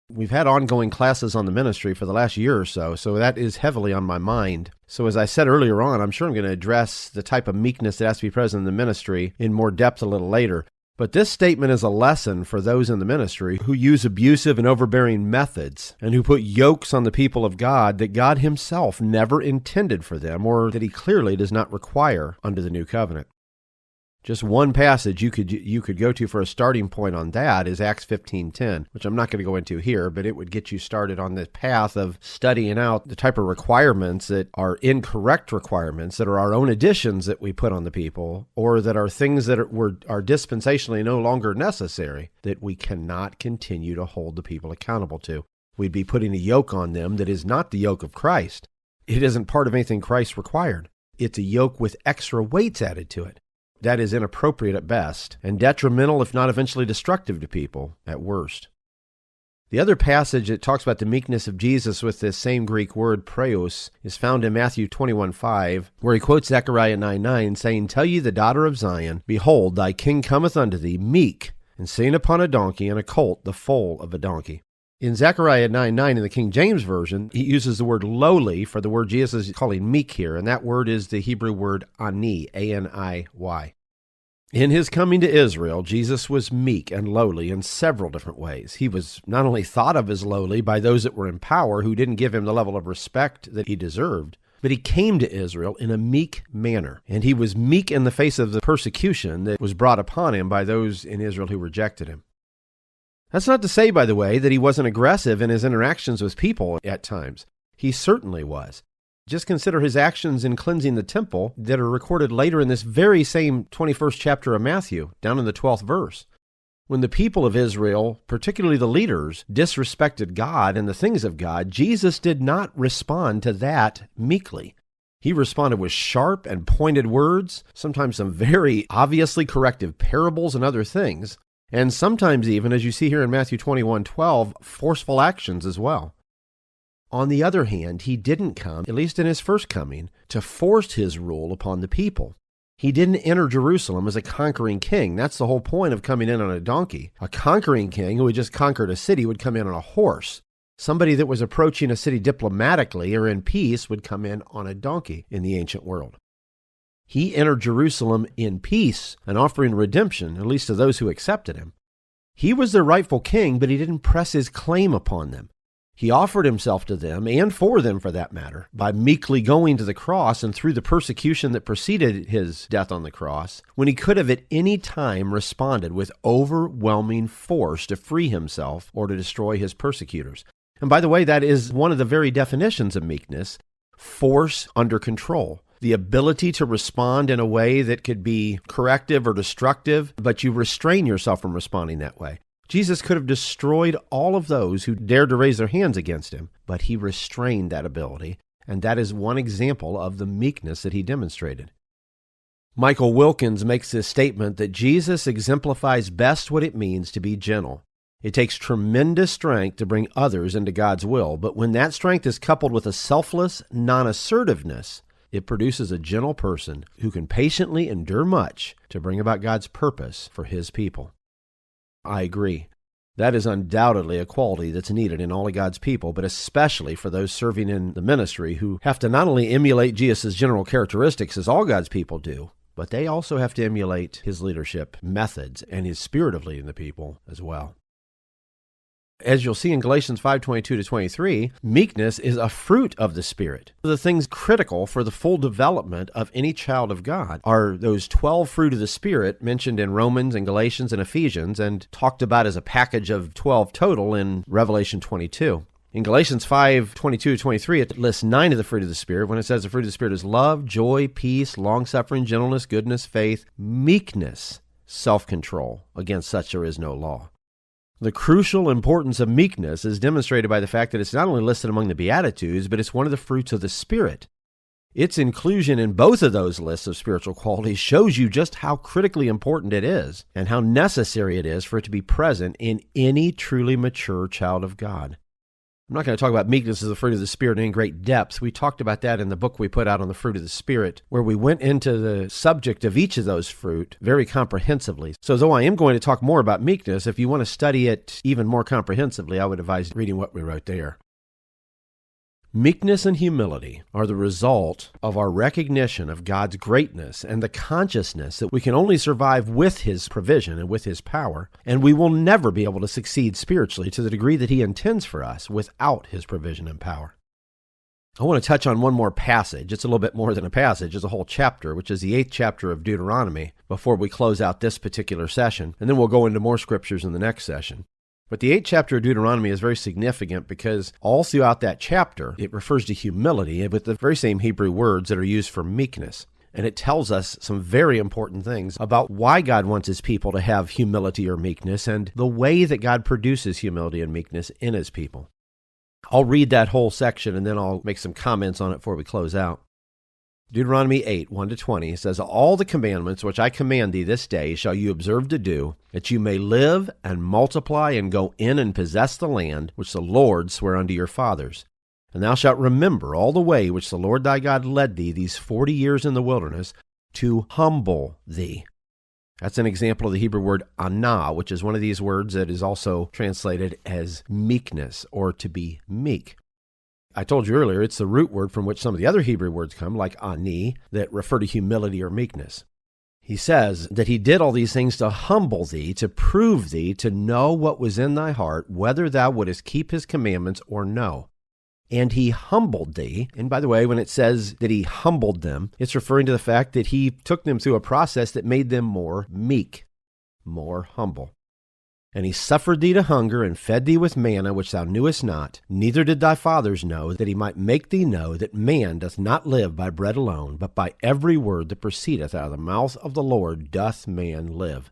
We've had ongoing classes on the ministry for the last year or so that is heavily on my mind. So as I said earlier on, I'm sure I'm going to address the type of meekness that has to be present in the ministry in more depth a little later. But this statement is a lesson for those in the ministry who use abusive and overbearing methods and who put yokes on the people of God that God himself never intended for them or that he clearly does not require under the new covenant. Just one passage you could go to for a starting point on that is Acts 15:10, which I'm not going to go into here, but it would get you started on the path of studying out the type of requirements that are incorrect requirements, that are our own additions that we put on the people, or that are things that are dispensationally no longer necessary, that we cannot continue to hold the people accountable to. We'd be putting a yoke on them that is not the yoke of Christ. It isn't part of anything Christ required. It's a yoke with extra weights added to it. That is inappropriate at best, and detrimental, if not eventually destructive to people, at worst. The other passage that talks about the meekness of Jesus with this same Greek word, praeos, is found in Matthew 21:5, where he quotes Zechariah 9:9, saying, "Tell ye the daughter of Zion, behold, thy king cometh unto thee, meek, and sitting upon a donkey, and a colt, the foal of a donkey." In Zechariah 9:9 in the King James Version, he uses the word lowly for the word Jesus is calling meek here, and that word is the Hebrew word ani, A-N-I-Y. In his coming to Israel, Jesus was meek and lowly in several different ways. He was not only thought of as lowly by those that were in power who didn't give him the level of respect that he deserved, but he came to Israel in a meek manner, and he was meek in the face of the persecution that was brought upon him by those in Israel who rejected him. That's not to say, by the way, that he wasn't aggressive in his interactions with people at times. He certainly was. Just consider his actions in cleansing the temple that are recorded later in this very same 21st chapter of Matthew, down in the 12th verse. When the people of Israel, particularly the leaders, disrespected God and the things of God, Jesus did not respond to that meekly. He responded with sharp and pointed words, sometimes some very obviously corrective parables and other things, and sometimes even, as you see here in Matthew 21:12, forceful actions as well. On the other hand, he didn't come, at least in his first coming, to force his rule upon the people. He didn't enter Jerusalem as a conquering king. That's the whole point of coming in on a donkey. A conquering king who had just conquered a city would come in on a horse. Somebody that was approaching a city diplomatically or in peace would come in on a donkey in the ancient world. He entered Jerusalem in peace and offering redemption, at least to those who accepted him. He was their rightful king, but he didn't press his claim upon them. He offered himself to them, and for them for that matter, by meekly going to the cross and through the persecution that preceded his death on the cross, when he could have at any time responded with overwhelming force to free himself or to destroy his persecutors. And by the way, that is one of the very definitions of meekness, force under control. The ability to respond in a way that could be corrective or destructive, but you restrain yourself from responding that way. Jesus could have destroyed all of those who dared to raise their hands against him, but he restrained that ability, and that is one example of the meekness that he demonstrated. Michael Wilkins makes this statement that Jesus exemplifies best what it means to be gentle. It takes tremendous strength to bring others into God's will, but when that strength is coupled with a selfless non-assertiveness, it produces a gentle person who can patiently endure much to bring about God's purpose for his people. I agree. That is undoubtedly a quality that's needed in all of God's people, but especially for those serving in the ministry who have to not only emulate Jesus' general characteristics as all God's people do, but they also have to emulate his leadership methods and his spirit of leading the people as well. As you'll see in Galatians 5:22-23, meekness is a fruit of the Spirit. The things critical for the full development of any child of God are those 12 fruit of the Spirit mentioned in Romans and Galatians and Ephesians and talked about as a package of 12 total in Revelation 22. In Galatians 5:22-23, it lists 9 of the fruit of the Spirit when it says the fruit of the Spirit is love, joy, peace, long-suffering, gentleness, goodness, faith, meekness, self-control. Against such there is no law. The crucial importance of meekness is demonstrated by the fact that it's not only listed among the Beatitudes, but it's one of the fruits of the Spirit. Its inclusion in both of those lists of spiritual qualities shows you just how critically important it is and how necessary it is for it to be present in any truly mature child of God. I'm not going to talk about meekness as the fruit of the Spirit in great depth. We talked about that in the book we put out on the fruit of the Spirit, where we went into the subject of each of those fruit very comprehensively. So though I am going to talk more about meekness, if you want to study it even more comprehensively, I would advise reading what we wrote there. Meekness and humility are the result of our recognition of God's greatness and the consciousness that we can only survive with His provision and with His power, and we will never be able to succeed spiritually to the degree that He intends for us without His provision and power. I want to touch on one more passage. It's a little bit more than a passage. It's a whole chapter, which is the 8th chapter of Deuteronomy, before we close out this particular session, and then we'll go into more scriptures in the next session. But the 8th chapter of Deuteronomy is very significant because all throughout that chapter, it refers to humility with the very same Hebrew words that are used for meekness. And it tells us some very important things about why God wants His people to have humility or meekness and the way that God produces humility and meekness in His people. I'll read that whole section and then I'll make some comments on it before we close out. Deuteronomy 8, 1-20 says, All the commandments which I command thee this day shall you observe to do, that you may live and multiply and go in and possess the land which the Lord sware unto your fathers. And thou shalt remember all the way which the Lord thy God led thee these 40 years in the wilderness to humble thee. That's an example of the Hebrew word anah, which is one of these words that is also translated as meekness or to be meek. I told you earlier, it's the root word from which some of the other Hebrew words come, like ani, that refer to humility or meekness. He says that He did all these things to humble thee, to prove thee, to know what was in thy heart, whether thou wouldest keep His commandments or no. And He humbled thee. And by the way, when it says that He humbled them, it's referring to the fact that He took them through a process that made them more meek, more humble. And He suffered thee to hunger, and fed thee with manna which thou knewest not, neither did thy fathers know, that He might make thee know that man doth not live by bread alone, but by every word that proceedeth out of the mouth of the Lord doth man live.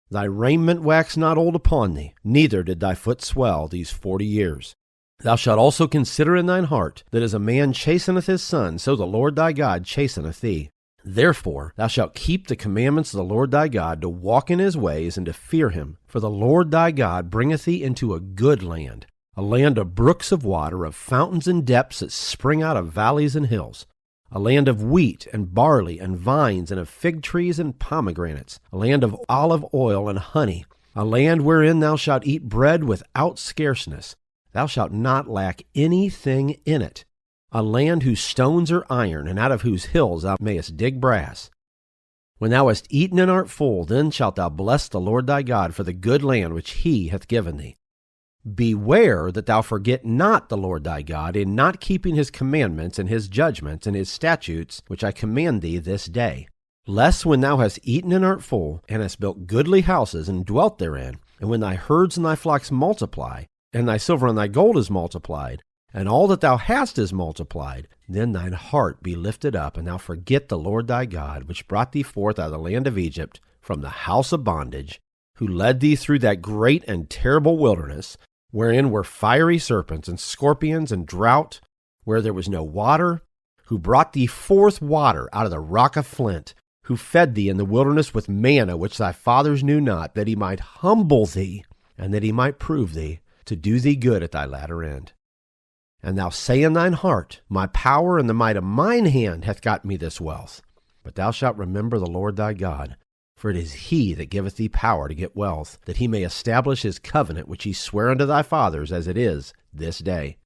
Thy raiment waxed not old upon thee, neither did thy foot swell these 40 years. Thou shalt also consider in thine heart, that as a man chasteneth his son, so the Lord thy God chasteneth thee. Therefore thou shalt keep the commandments of the Lord thy God, to walk in His ways, and to fear Him. For the Lord thy God bringeth thee into a good land, a land of brooks of water, of fountains and depths that spring out of valleys and hills, a land of wheat and barley and vines, and of fig trees and pomegranates, a land of olive oil and honey, a land wherein thou shalt eat bread without scarceness. Thou shalt not lack anything in it. A land whose stones are iron, and out of whose hills thou mayest dig brass. When thou hast eaten and art full, then shalt thou bless the Lord thy God for the good land which He hath given thee. Beware that thou forget not the Lord thy God in not keeping His commandments and His judgments and His statutes, which I command thee this day. Lest when thou hast eaten and art full, and hast built goodly houses and dwelt therein, and when thy herds and thy flocks multiply, and thy silver and thy gold is multiplied, and all that thou hast is multiplied, then thine heart be lifted up, and thou forget the Lord thy God, which brought thee forth out of the land of Egypt, from the house of bondage, who led thee through that great and terrible wilderness, wherein were fiery serpents and scorpions and drought, where there was no water, who brought thee forth water out of the rock of flint, who fed thee in the wilderness with manna which thy fathers knew not, that He might humble thee, and that He might prove thee, to do thee good at thy latter end. And thou say in thine heart, My power and the might of mine hand hath got me this wealth. But thou shalt remember the Lord thy God, for it is He that giveth thee power to get wealth, that He may establish His covenant which He sware unto thy fathers, as it is this day.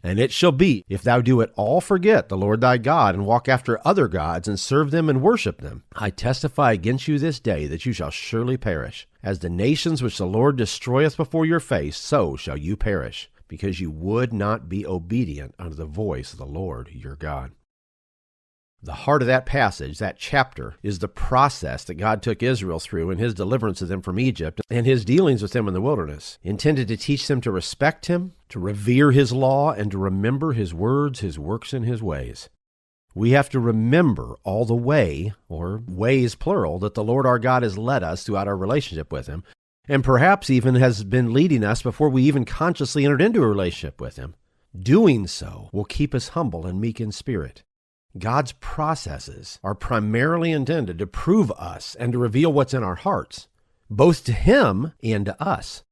And it shall be, if thou do at all forget the Lord thy God, and walk after other gods, and serve them and worship them, I testify against you this day that you shall surely perish. As the nations which the Lord destroyeth before your face, so shall you perish, because you would not be obedient unto the voice of the Lord your God. The heart of that passage, that chapter, is the process that God took Israel through in His deliverance of them from Egypt and His dealings with them in the wilderness, intended to teach them to respect Him, to revere His law, and to remember His words, His works, and His ways. We have to remember all the way, or ways plural, that the Lord our God has led us throughout our relationship with Him, and perhaps even has been leading us before we even consciously entered into a relationship with Him. Doing so will keep us humble and meek in spirit. God's processes are primarily intended to prove us and to reveal what's in our hearts, both to Him and to us.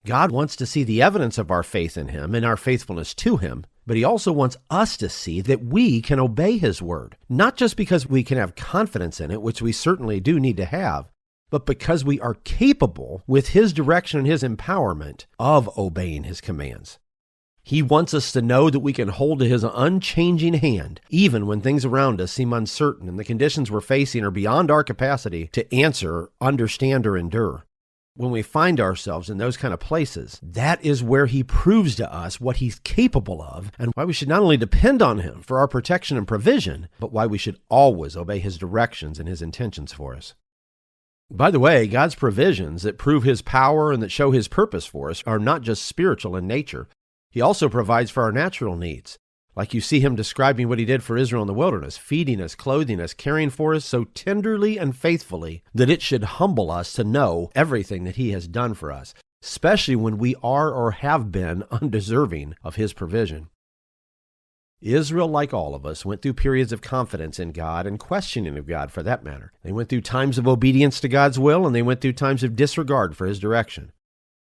God wants to see the evidence of our faith in Him and our faithfulness to Him, but He also wants us to see that we can obey His word, not just because we can have confidence in it, which we certainly do need to have, but because we are capable, with His direction and His empowerment, of obeying His commands. He wants us to know that we can hold to His unchanging hand, even when things around us seem uncertain and the conditions we're facing are beyond our capacity to answer, understand, or endure. When we find ourselves in those kind of places, that is where He proves to us what He's capable of and why we should not only depend on Him for our protection and provision, but why we should always obey His directions and His intentions for us. By the way, God's provisions that prove His power and that show His purpose for us are not just spiritual in nature. He also provides for our natural needs. Like you see Him describing what He did for Israel in the wilderness, feeding us, clothing us, caring for us so tenderly and faithfully that it should humble us to know everything that He has done for us, especially when we are or have been undeserving of His provision. Israel, like all of us, went through periods of confidence in God and questioning of God for that matter. They went through times of obedience to God's will, and they went through times of disregard for His direction.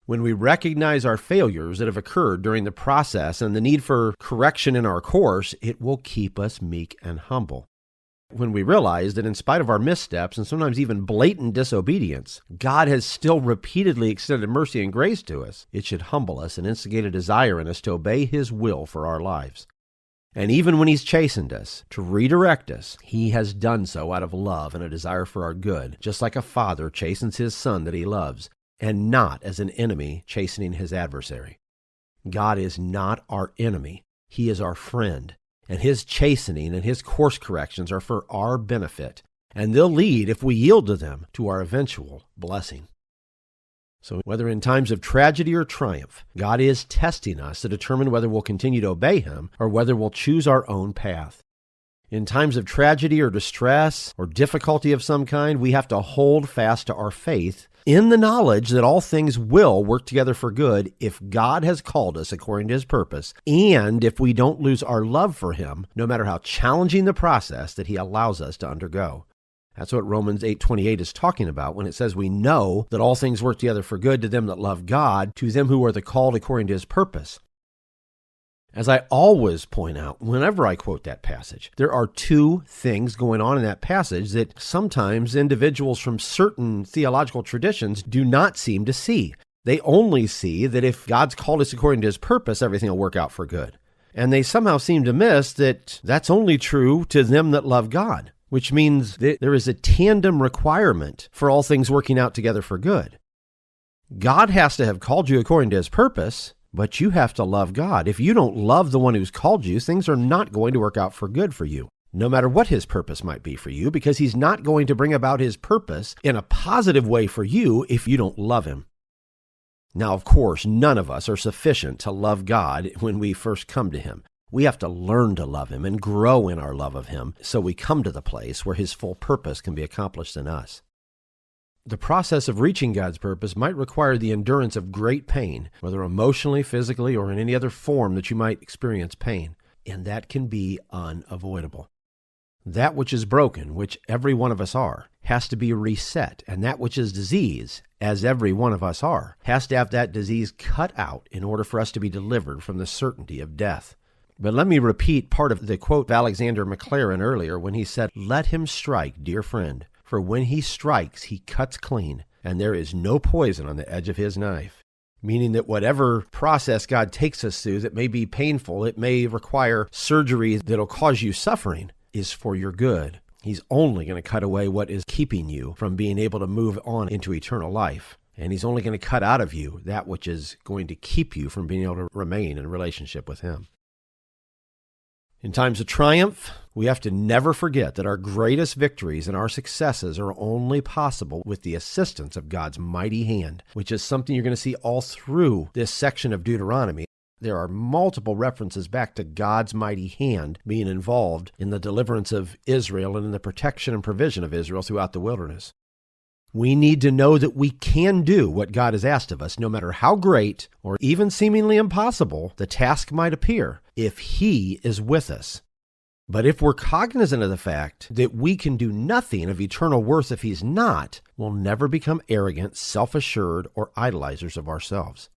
When we recognize our failures that have occurred during the process and the need for correction in our course, it will keep us meek and humble. When we realize that in spite of our missteps and sometimes even blatant disobedience, God has still repeatedly extended mercy and grace to us, it should humble us and instigate a desire in us to obey His will for our lives. And even when He's chastened us, to redirect us, He has done so out of love and a desire for our good, just like a father chastens his son that he loves, and not as an enemy chastening his adversary. God is not our enemy. He is our friend, and His chastening and His course corrections are for our benefit, and they'll lead, if we yield to them, to our eventual blessing. So whether in times of tragedy or triumph, God is testing us to determine whether we'll continue to obey Him or whether we'll choose our own path. In times of tragedy or distress or difficulty of some kind, we have to hold fast to our faith in the knowledge that all things will work together for good if God has called us according to His purpose, and if we don't lose our love for Him, no matter how challenging the process that He allows us to undergo. That's what Romans 8:28 is talking about when it says we know that all things work together for good to them that love God, to them who are the called according to His purpose. As I always point out whenever I quote that passage, there are two things going on in that passage that sometimes individuals from certain theological traditions do not seem to see. They only see that if God's called us according to His purpose, everything will work out for good. And they somehow seem to miss that that's only true to them that love God, which means that there is a tandem requirement for all things working out together for good. God has to have called you according to His purpose, but you have to love God. If you don't love the one who's called you, things are not going to work out for good for you, no matter what His purpose might be for you, because He's not going to bring about His purpose in a positive way for you if you don't love Him. Now, of course, none of us are sufficient to love God when we first come to Him. We have to learn to love Him and grow in our love of Him so we come to the place where His full purpose can be accomplished in us. The process of reaching God's purpose might require the endurance of great pain, whether emotionally, physically, or in any other form that you might experience pain, and that can be unavoidable. That which is broken, which every one of us are, has to be reset, and that which is disease, as every one of us are, has to have that disease cut out in order for us to be delivered from the certainty of death. But let me repeat part of the quote of Alexander McLaren earlier when he said, "Let him strike, dear friend, for when he strikes, he cuts clean, and there is no poison on the edge of his knife." Meaning that whatever process God takes us through that may be painful, it may require surgery that'll cause you suffering, is for your good. He's only going to cut away what is keeping you from being able to move on into eternal life. And He's only going to cut out of you that which is going to keep you from being able to remain in relationship with Him. In times of triumph, we have to never forget that our greatest victories and our successes are only possible with the assistance of God's mighty hand, which is something you're going to see all through this section of Deuteronomy. There are multiple references back to God's mighty hand being involved in the deliverance of Israel and in the protection and provision of Israel throughout the wilderness. We need to know that we can do what God has asked of us, no matter how great or even seemingly impossible the task might appear, if He is with us. But if we're cognizant of the fact that we can do nothing of eternal worth if he's not, we'll never become arrogant, self-assured, or idolizers of ourselves.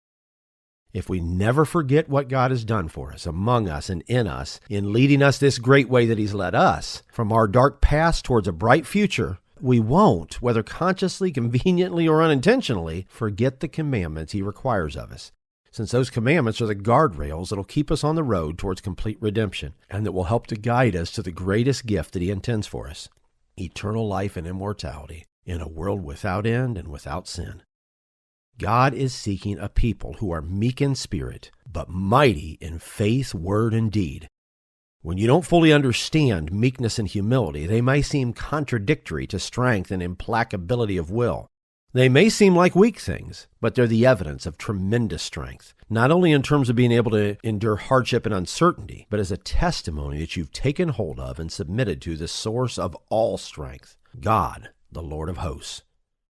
If we never forget what God has done for us, among us, and in us, in leading us this great way that he's led us, from our dark past towards a bright future, we won't, whether consciously, conveniently, or unintentionally, forget the commandments he requires of us, since those commandments are the guardrails that will keep us on the road towards complete redemption, and that will help to guide us to the greatest gift that he intends for us, eternal life and immortality in a world without end and without sin. God is seeking a people who are meek in spirit, but mighty in faith, word, and deed. When you don't fully understand meekness and humility, they may seem contradictory to strength and implacability of will. They may seem like weak things, but they're the evidence of tremendous strength, not only in terms of being able to endure hardship and uncertainty, but as a testimony that you've taken hold of and submitted to the source of all strength, God, the Lord of hosts.